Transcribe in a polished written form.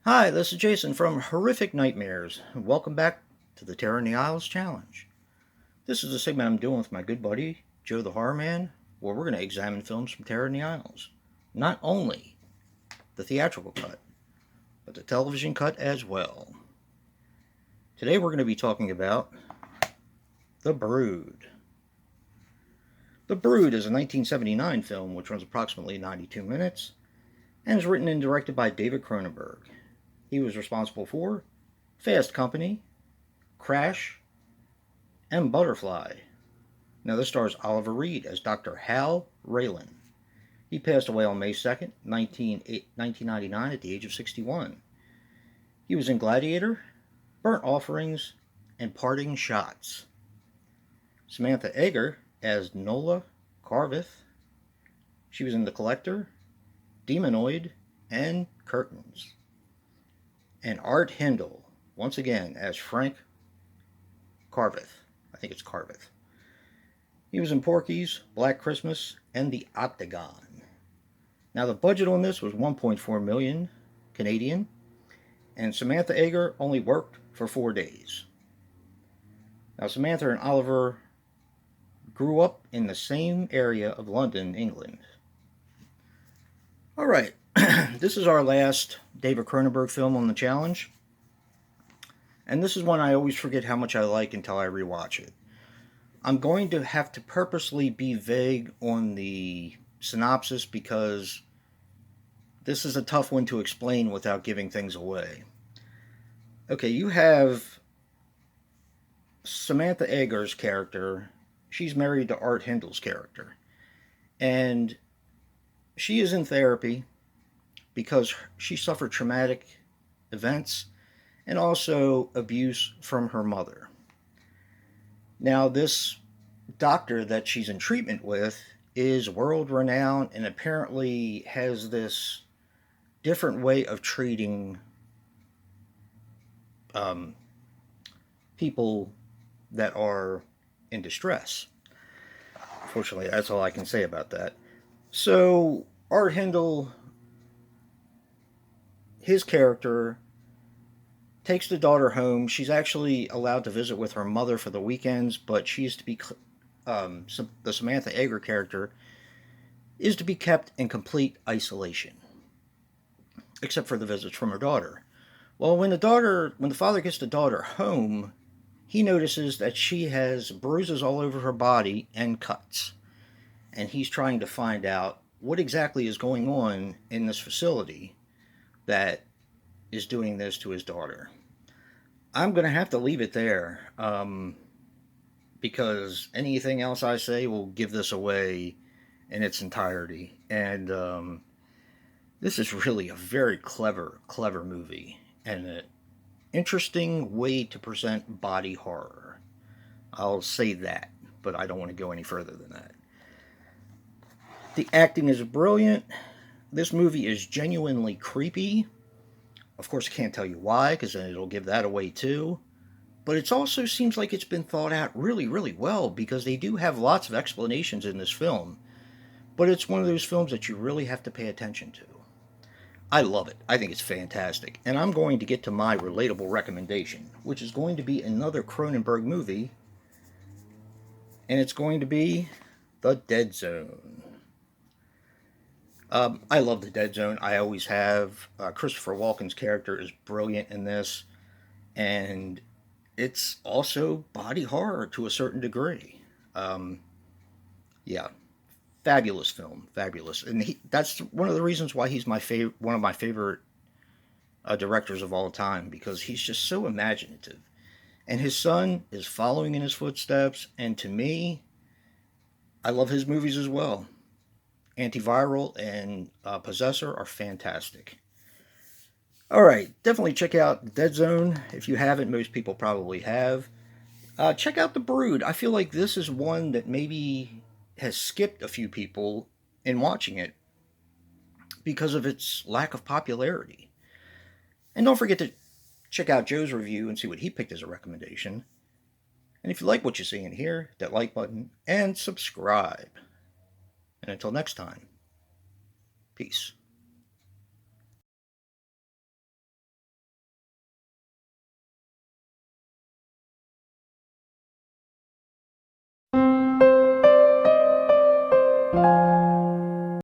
Hi, this is Jason from Horrific Nightmares. Welcome back to the Terror in the Isles Challenge. This is a segment I'm doing with my good buddy, Joe the Horror Man, where we're going to examine films from Terror in the Isles. Not only the theatrical cut, but the television cut as well. Today we're going to be talking about The Brood. The Brood is a 1979 film which runs approximately 92 minutes and is written and directed by David Cronenberg. He was responsible for Fast Company, Crash, and Butterfly. Now, this stars Oliver Reed as Dr. Hal Raylan. He passed away on May 2nd, 1999, at the age of 61. He was in Gladiator, Burnt Offerings, and Parting Shots. Samantha Eggar as Nola Carveth. She was in The Collector, Demonoid, and Curtains. And Art Hindle, once again, as Frank Carveth. I think it's Carveth. He was in Porky's, Black Christmas, and The Octagon. Now the budget on this was 1.4 million Canadian, and Samantha Eggar only worked for 4 days. Now Samantha and Oliver grew up in the same area of London, England. All right, this is our last David Cronenberg film on the challenge, and this is one I always forget how much I like until I rewatch it. I'm going to have to purposely be vague on the synopsis because this is a tough one to explain without giving things away. Okay, you have Samantha Eggar's character. She's married to Art Hindle's character. And she is in therapy because she suffered traumatic events and also abuse from her mother. Now, this doctor that she's in treatment with is world renowned and apparently has this different way of treating people that are in distress. Fortunately, that's all I can say about that. So, Art Hindle, his character, takes the daughter home. She's actually allowed to visit with her mother for the weekends, but she's to be the Samantha Eggar character is to be kept in complete isolation, except for the visits from her daughter. Well, when the father gets the daughter home, he notices that she has bruises all over her body and cuts, and he's trying to find out what exactly is going on in this facility that is doing this to his daughter. I'm going to have to leave it there because anything else I say will give this away in its entirety. And this is really a very clever movie and an interesting way to present body horror. I'll say that, but I don't want to go any further than that. The acting is brilliant. This movie is genuinely creepy. Of course, I can't tell you why, because then it'll give that away too. But it also seems like it's been thought out really well, because they do have lots of explanations in this film. But it's one of those films that you really have to pay attention to. I love it. I think it's fantastic. And I'm going to get to my relatable recommendation, which is going to be another Cronenberg movie. And it's going to be The Dead Zone. I love The Dead Zone. I always have. Christopher Walken's character is brilliant in this. And it's also body horror to a certain degree. Yeah, fabulous film, fabulous, and that's one of the reasons why he's one of my favorite directors of all time, because he's just so imaginative, and his son is following in his footsteps. And to me, I love his movies as well. Antiviral and Possessor are fantastic. All right, definitely check out Dead Zone if you haven't. Most people probably have. Check out The Brood. I feel like this is one that maybe has skipped a few people in watching it because of its lack of popularity. And don't forget to check out Joe's review and see what he picked as a recommendation. And if you like what you see and hear, hit that like button and subscribe. And until next time, peace.